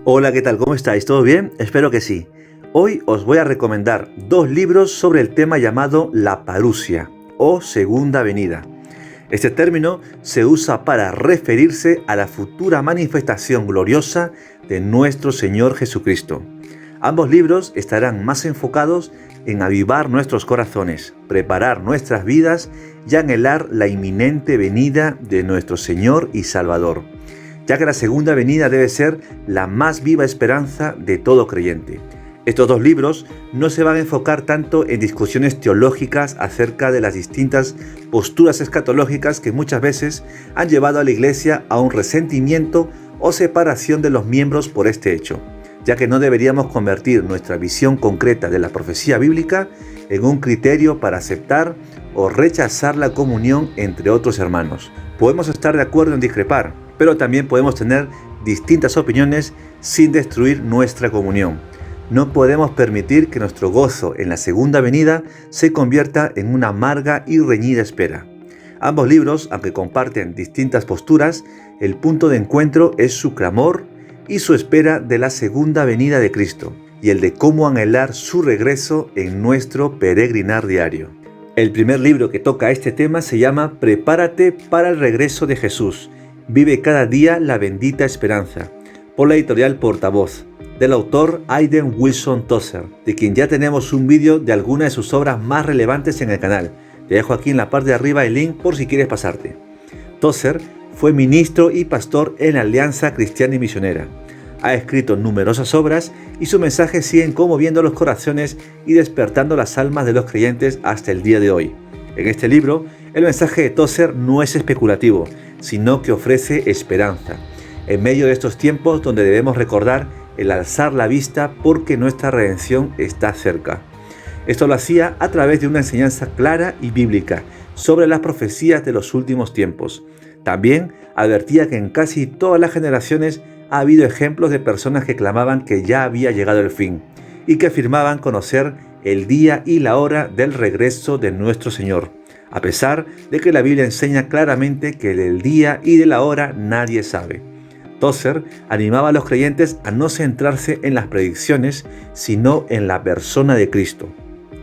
Hola, ¿qué tal? ¿Cómo estáis? ¿Todo bien? Espero que sí. Hoy os voy a recomendar dos libros sobre el tema llamado la parusia o segunda venida. Este término se usa para referirse a la futura manifestación gloriosa de nuestro Señor Jesucristo. Ambos libros estarán más enfocados en avivar nuestros corazones, preparar nuestras vidas y anhelar la inminente venida de nuestro Señor y Salvador, ya que la segunda venida debe ser la más viva esperanza de todo creyente. Estos dos libros no se van a enfocar tanto en discusiones teológicas acerca de las distintas posturas escatológicas que muchas veces han llevado a la Iglesia a un resentimiento o separación de los miembros por este hecho, ya que no deberíamos convertir nuestra visión concreta de la profecía bíblica en un criterio para aceptar o rechazar la comunión entre otros hermanos. Podemos estar de acuerdo en discrepar, pero también podemos tener distintas opiniones sin destruir nuestra comunión. No podemos permitir que nuestro gozo en la segunda venida se convierta en una amarga y reñida espera. Ambos libros, aunque comparten distintas posturas, el punto de encuentro es su clamor y su espera de la segunda venida de Cristo, y el de cómo anhelar su regreso en nuestro peregrinar diario. El primer libro que toca este tema se llama Prepárate para el regreso de Jesús. Vive cada día la bendita esperanza, por la editorial Portavoz, del autor Hayden Wilson Tozer, de quien ya tenemos un vídeo de algunas de sus obras más relevantes en el canal. Te dejo aquí en la parte de arriba el link por si quieres pasarte. Tozer fue ministro y pastor en la Alianza Cristiana y Misionera. Ha escrito numerosas obras y sus mensajes siguen conmoviendo los corazones y despertando las almas de los creyentes hasta el día de hoy. En este libro, el mensaje de Tozer no es especulativo, sino que ofrece esperanza, en medio de estos tiempos donde debemos recordar el alzar la vista porque nuestra redención está cerca. Esto lo hacía a través de una enseñanza clara y bíblica sobre las profecías de los últimos tiempos. También advertía que en casi todas las generaciones ha habido ejemplos de personas que clamaban que ya había llegado el fin y que afirmaban conocer el día y la hora del regreso de nuestro Señor, a pesar de que la Biblia enseña claramente que del día y de la hora nadie sabe. Tozer animaba a los creyentes a no centrarse en las predicciones, sino en la persona de Cristo.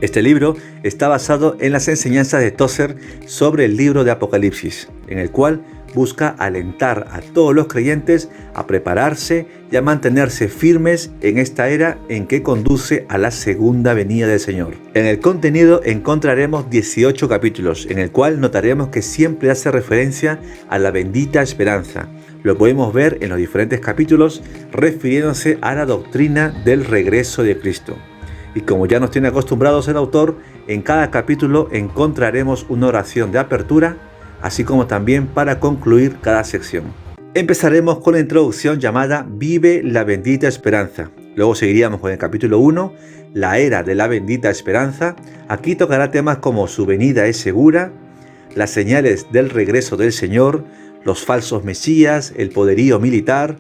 Este libro está basado en las enseñanzas de Tozer sobre el libro de Apocalipsis, en el cual busca alentar a todos los creyentes a prepararse y a mantenerse firmes en esta era en que conduce a la segunda venida del Señor. En el contenido encontraremos 18 capítulos, en el cual notaremos que siempre hace referencia a la bendita esperanza. Lo podemos ver en los diferentes capítulos refiriéndose a la doctrina del regreso de Cristo. Y como ya nos tiene acostumbrados el autor, en cada capítulo encontraremos una oración de apertura, así como también para concluir cada sección. Empezaremos con la introducción llamada Vive la bendita esperanza. Luego seguiríamos con el capítulo 1, la era de la bendita esperanza. Aquí tocará temas como su venida es segura, las señales del regreso del Señor, los falsos mesías, el poderío militar,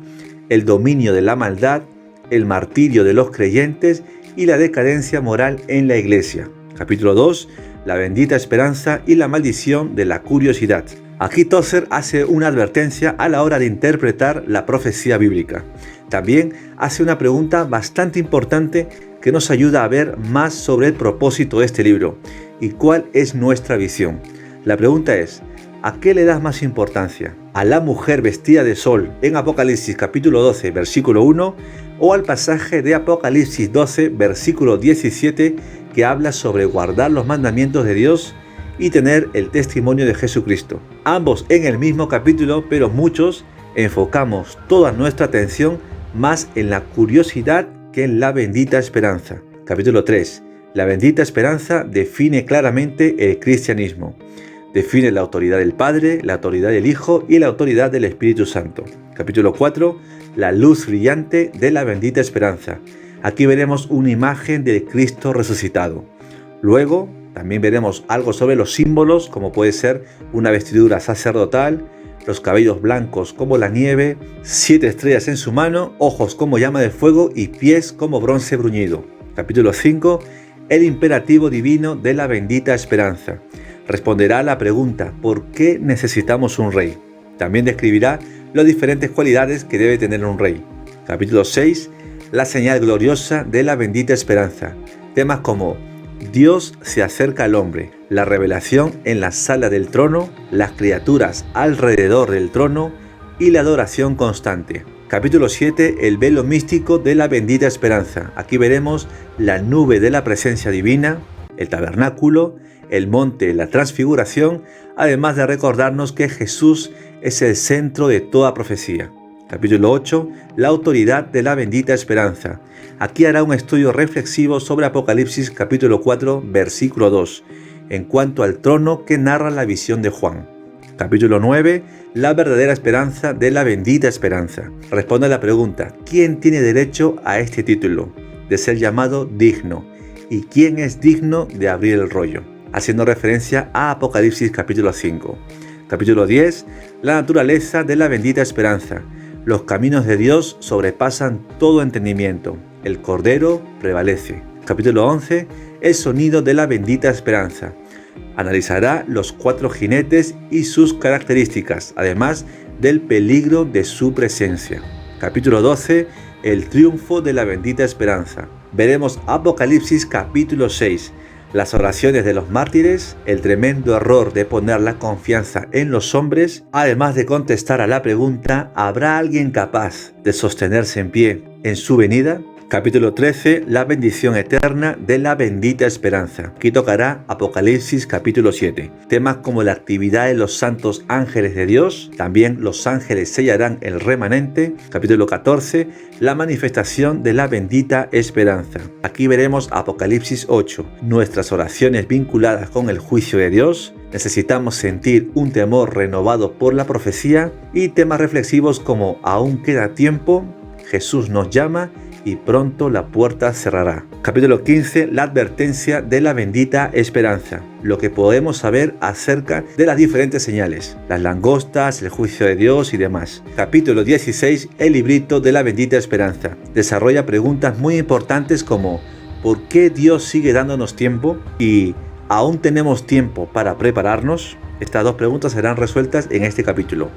el dominio de la maldad, el martirio de los creyentes y la decadencia moral en la iglesia. Capítulo 2, la bendita esperanza y la maldición de la curiosidad. Aquí Tozer hace una advertencia a la hora de interpretar la profecía bíblica. También hace una pregunta bastante importante que nos ayuda a ver más sobre el propósito de este libro y cuál es nuestra visión. La pregunta es: ¿a qué le das más importancia? ¿A la mujer vestida de sol en Apocalipsis capítulo 12, versículo 1 o al pasaje de Apocalipsis 12, versículo 17 que habla sobre guardar los mandamientos de Dios y tener el testimonio de Jesucristo? Ambos en el mismo capítulo, pero muchos enfocamos toda nuestra atención más en la curiosidad que en la bendita esperanza. Capítulo 3. La bendita esperanza define claramente el cristianismo. Define la autoridad del Padre, la autoridad del Hijo y la autoridad del Espíritu Santo. Capítulo 4. La luz brillante de la bendita esperanza. Aquí veremos una imagen de Cristo resucitado. Luego, también veremos algo sobre los símbolos, como puede ser una vestidura sacerdotal, los cabellos blancos como la nieve, 7 estrellas en su mano, ojos como llama de fuego y pies como bronce bruñido. Capítulo 5. El imperativo divino de la bendita esperanza. Responderá a la pregunta: ¿por qué necesitamos un rey? También describirá las diferentes cualidades que debe tener un rey. Capítulo 6, la señal gloriosa de la bendita esperanza. Temas como Dios se acerca al hombre, la revelación en la sala del trono, las criaturas alrededor del trono y la adoración constante. Capítulo 7, el velo místico de la bendita esperanza. Aquí veremos la nube de la presencia divina, el tabernáculo, el monte, la transfiguración, además de recordarnos que Jesús es el centro de toda profecía. Capítulo 8, la autoridad de la bendita esperanza. Aquí hará un estudio reflexivo sobre Apocalipsis capítulo 4, versículo 2, en cuanto al trono que narra la visión de Juan. Capítulo 9, la verdadera esperanza de la bendita esperanza. Responde a la pregunta, ¿quién tiene derecho a este título de ser llamado digno? ¿Y quién es digno de abrir el rollo? Haciendo referencia a Apocalipsis capítulo 5. Capítulo 10, la naturaleza de la bendita esperanza. Los caminos de Dios sobrepasan todo entendimiento. El Cordero prevalece. Capítulo 11, el sonido de la bendita esperanza. Analizará los 4 jinetes y sus características, además del peligro de su presencia. Capítulo 12, el triunfo de la bendita esperanza. Veremos Apocalipsis capítulo 6, las oraciones de los mártires, el tremendo error de poner la confianza en los hombres, además de contestar a la pregunta, ¿habrá alguien capaz de sostenerse en pie en su venida? Capítulo 13, la bendición eterna de la bendita esperanza. Aquí tocará Apocalipsis capítulo 7. Temas como la actividad de los santos ángeles de Dios, también los ángeles sellarán el remanente. Capítulo 14, la manifestación de la bendita esperanza. Aquí veremos Apocalipsis 8. Nuestras oraciones vinculadas con el juicio de Dios. Necesitamos sentir un temor renovado por la profecía y temas reflexivos como aún queda tiempo, Jesús nos llama y pronto la puerta cerrará. Capítulo 15, la advertencia de la bendita esperanza. Lo que podemos saber acerca de las diferentes señales, las langostas, el juicio de Dios y demás. Capítulo 16, el librito de la bendita esperanza. Desarrolla preguntas muy importantes como ¿por qué Dios sigue dándonos tiempo? ¿Y aún tenemos tiempo para prepararnos? Estas 2 preguntas serán resueltas en este capítulo.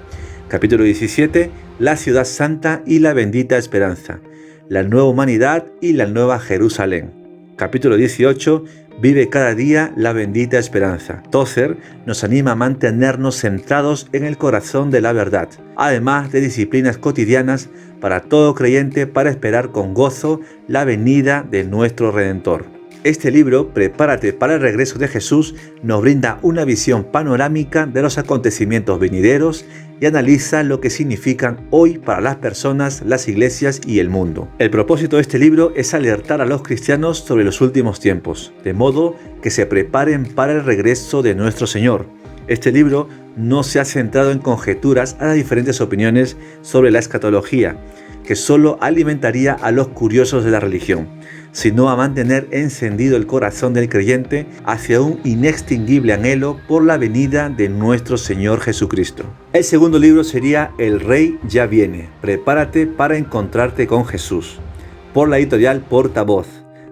Capítulo 17, la ciudad santa y la bendita esperanza. La nueva humanidad y la nueva Jerusalén. Capítulo 18, vive cada día la bendita esperanza. Tozer nos anima a mantenernos centrados en el corazón de la verdad, además de disciplinas cotidianas para todo creyente para esperar con gozo la venida de nuestro Redentor. Este libro, Prepárate para el regreso de Jesús, nos brinda una visión panorámica de los acontecimientos venideros y analiza lo que significan hoy para las personas, las iglesias y el mundo. El propósito de este libro es alertar a los cristianos sobre los últimos tiempos, de modo que se preparen para el regreso de nuestro Señor. Este libro no se ha centrado en conjeturas a las diferentes opiniones sobre la escatología, que solo alimentaría a los curiosos de la religión, sino a mantener encendido el corazón del creyente hacia un inextinguible anhelo por la venida de nuestro Señor Jesucristo. El segundo libro sería El Rey ya viene, prepárate para encontrarte con Jesús, por la editorial Portavoz,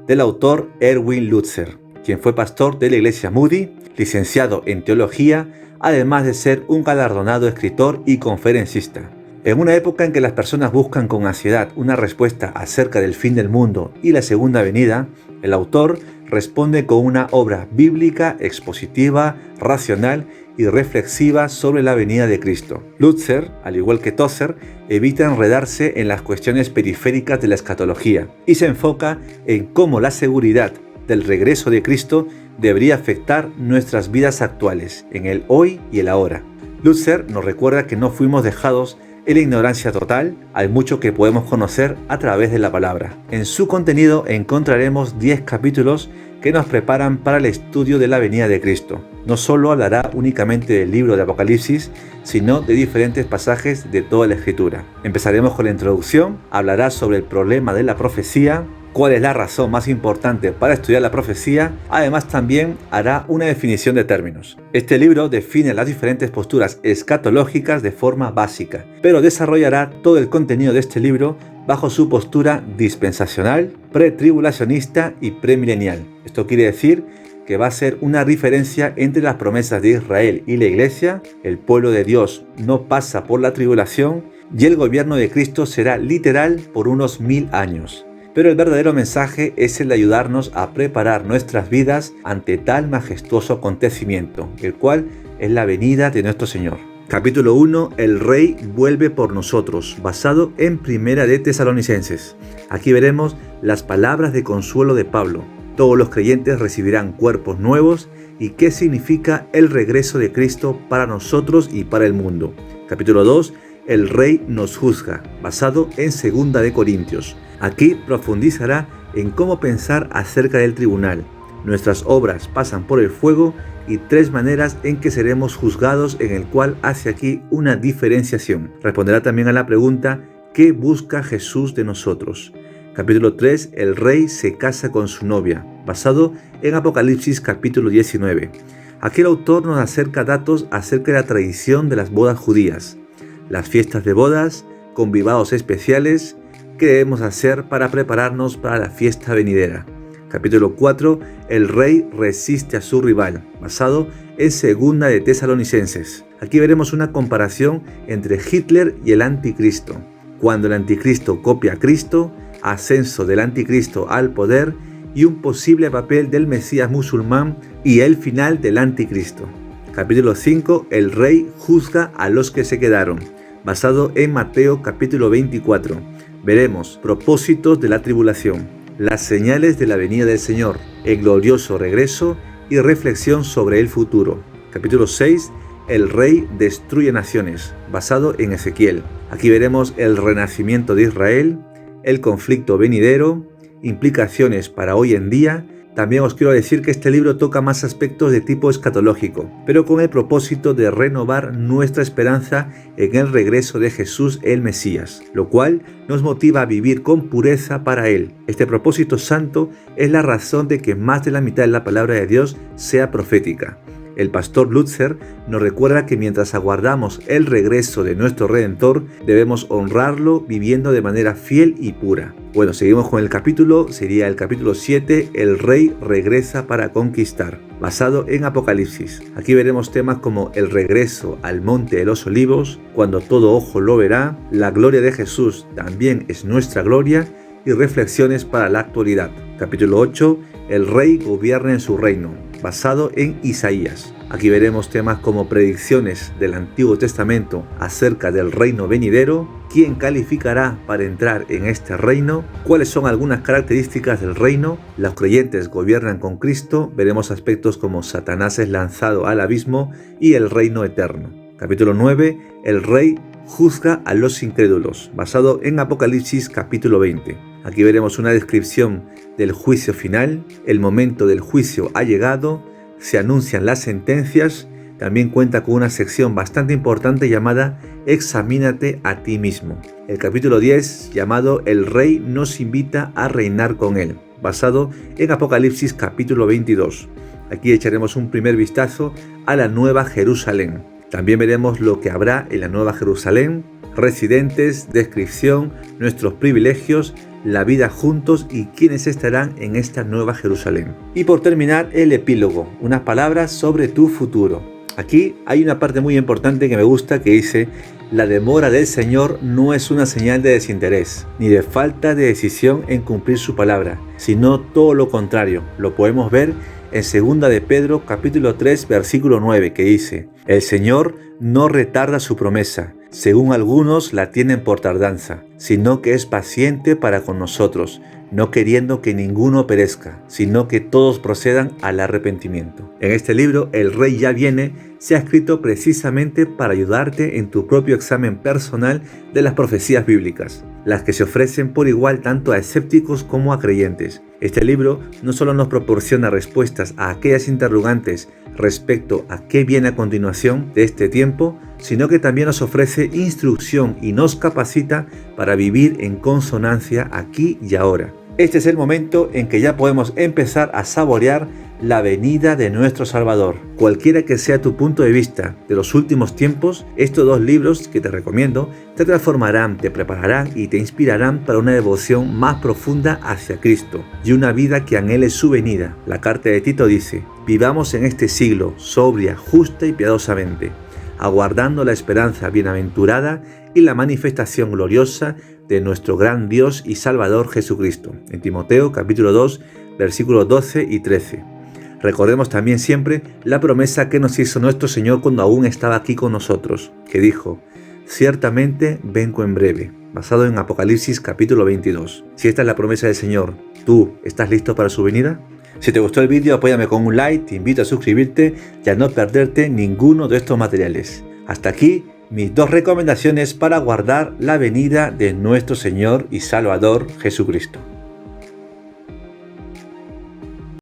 del autor Erwin Lutzer, quien fue pastor de la iglesia Moody, licenciado en teología, además de ser un galardonado escritor y conferencista. En una época en que las personas buscan con ansiedad una respuesta acerca del fin del mundo y la segunda venida, el autor responde con una obra bíblica, expositiva, racional y reflexiva sobre la venida de Cristo. Lutzer, al igual que Tozer, evita enredarse en las cuestiones periféricas de la escatología y se enfoca en cómo la seguridad del regreso de Cristo debería afectar nuestras vidas actuales, en el hoy y el ahora. Lutzer nos recuerda que no fuimos dejados en la ignorancia total, hay mucho que podemos conocer a través de la palabra. En su contenido encontraremos 10 capítulos que nos preparan para el estudio de la venida de Cristo. No solo hablará únicamente del libro de Apocalipsis, sino de diferentes pasajes de toda la Escritura. Empezaremos con la introducción, hablará sobre el problema de la profecía, cuál es la razón más importante para estudiar la profecía. Además también hará una definición de términos. Este libro define las diferentes posturas escatológicas de forma básica, pero desarrollará todo el contenido de este libro bajo su postura dispensacional, pretribulacionista y premilenial. Esto quiere decir que va a ser una diferencia entre las promesas de Israel y la Iglesia. El pueblo de Dios no pasa por la tribulación y el gobierno de Cristo será literal por unos 1000 años. Pero el verdadero mensaje es el de ayudarnos a preparar nuestras vidas ante tal majestuoso acontecimiento, el cual es la venida de nuestro Señor. Capítulo 1. El Rey vuelve por nosotros, basado en Primera de Tesalonicenses. Aquí veremos las palabras de consuelo de Pablo. Todos los creyentes recibirán cuerpos nuevos y qué significa el regreso de Cristo para nosotros y para el mundo. Capítulo 2. El Rey nos juzga, basado en 2 de Corintios. Aquí profundizará en cómo pensar acerca del tribunal. Nuestras obras pasan por el fuego y 3 maneras en que seremos juzgados, en el cual hace aquí una diferenciación. Responderá también a la pregunta: ¿qué busca Jesús de nosotros? Capítulo 3. El Rey se casa con su novia, basado en Apocalipsis capítulo 19. Aquí el autor nos acerca datos acerca de la tradición de las bodas judías, las fiestas de bodas, convivados especiales, que debemos hacer para prepararnos para la fiesta venidera. Capítulo 4. El Rey resiste a su rival, basado en 2 de Tesalonicenses. Aquí veremos una comparación entre Hitler y el anticristo. Cuando el anticristo copia a Cristo, ascenso del anticristo al poder y un posible papel del Mesías musulmán y el final del anticristo. Capítulo 5. El Rey juzga a los que se quedaron, basado en Mateo capítulo 24. Veremos propósitos de la tribulación, las señales de la venida del Señor, el glorioso regreso y reflexión sobre el futuro. Capítulo 6. El Rey destruye naciones, basado en Ezequiel. Aquí veremos el renacimiento de Israel, el conflicto venidero, implicaciones para hoy en día. También os quiero decir que este libro toca más aspectos de tipo escatológico, pero con el propósito de renovar nuestra esperanza en el regreso de Jesús el Mesías, lo cual nos motiva a vivir con pureza para Él. Este propósito santo es la razón de que más de la mitad de la palabra de Dios sea profética. El pastor Lutzer nos recuerda que mientras aguardamos el regreso de nuestro Redentor, debemos honrarlo viviendo de manera fiel y pura. Bueno, seguimos con el capítulo, sería el capítulo 7, el Rey regresa para conquistar, basado en Apocalipsis. Aquí veremos temas como el regreso al Monte de los Olivos, cuando todo ojo lo verá, la gloria de Jesús también es nuestra gloria, y reflexiones para la actualidad. Capítulo 8, el Rey gobierna en su reino, basado en Isaías. Aquí veremos temas como predicciones del Antiguo Testamento acerca del reino venidero, quién calificará para entrar en este reino, cuáles son algunas características del reino, los creyentes gobiernan con Cristo, veremos aspectos como Satanás es lanzado al abismo y el reino eterno. Capítulo 9, el Rey juzga a los incrédulos, basado en Apocalipsis capítulo 20. Aquí veremos una descripción del juicio final, el momento del juicio ha llegado, se anuncian las sentencias, también cuenta con una sección bastante importante llamada Examínate a ti mismo. El capítulo 10, llamado El Rey nos invita a reinar con él, basado en Apocalipsis capítulo 22. Aquí echaremos un primer vistazo a la Nueva Jerusalén. También veremos lo que habrá en la Nueva Jerusalén, residentes, descripción, nuestros privilegios, la vida juntos y quiénes estarán en esta Nueva Jerusalén. Y por terminar, el epílogo, unas palabras sobre tu futuro. Aquí hay una parte muy importante que me gusta que dice: la demora del Señor no es una señal de desinterés, ni de falta de decisión en cumplir su palabra, sino todo lo contrario. Lo podemos ver en 2 de Pedro capítulo 3 versículo 9, que dice: el Señor no retarda su promesa, según algunos la tienen por tardanza, sino que es paciente para con nosotros, no queriendo que ninguno perezca, sino que todos procedan al arrepentimiento. En este libro, El Rey ya viene, se ha escrito precisamente para ayudarte en tu propio examen personal de las profecías bíblicas, las que se ofrecen por igual tanto a escépticos como a creyentes. Este libro no solo nos proporciona respuestas a aquellas interrogantes respecto a qué viene a continuación de este tiempo, sino que también nos ofrece instrucción y nos capacita para vivir en consonancia aquí y ahora. Este es el momento en que ya podemos empezar a saborear la venida de nuestro Salvador. Cualquiera que sea tu punto de vista de los últimos tiempos, estos 2 libros que te recomiendo te transformarán, te prepararán y te inspirarán para una devoción más profunda hacia Cristo y una vida que anhele su venida. La carta de Tito dice: vivamos en este siglo sobria, justa y piadosamente, aguardando la esperanza bienaventurada y la manifestación gloriosa de nuestro gran Dios y Salvador Jesucristo. En Timoteo capítulo 2, versículos 12 y 13. Recordemos también siempre la promesa que nos hizo nuestro Señor cuando aún estaba aquí con nosotros, que dijo: ciertamente vengo en breve, basado en Apocalipsis capítulo 22. Si esta es la promesa del Señor, ¿tú estás listo para su venida? Si te gustó el vídeo, apóyame con un like, te invito a suscribirte y a no perderte ninguno de estos materiales. Hasta aquí mis 2 recomendaciones para guardar la venida de nuestro Señor y Salvador Jesucristo.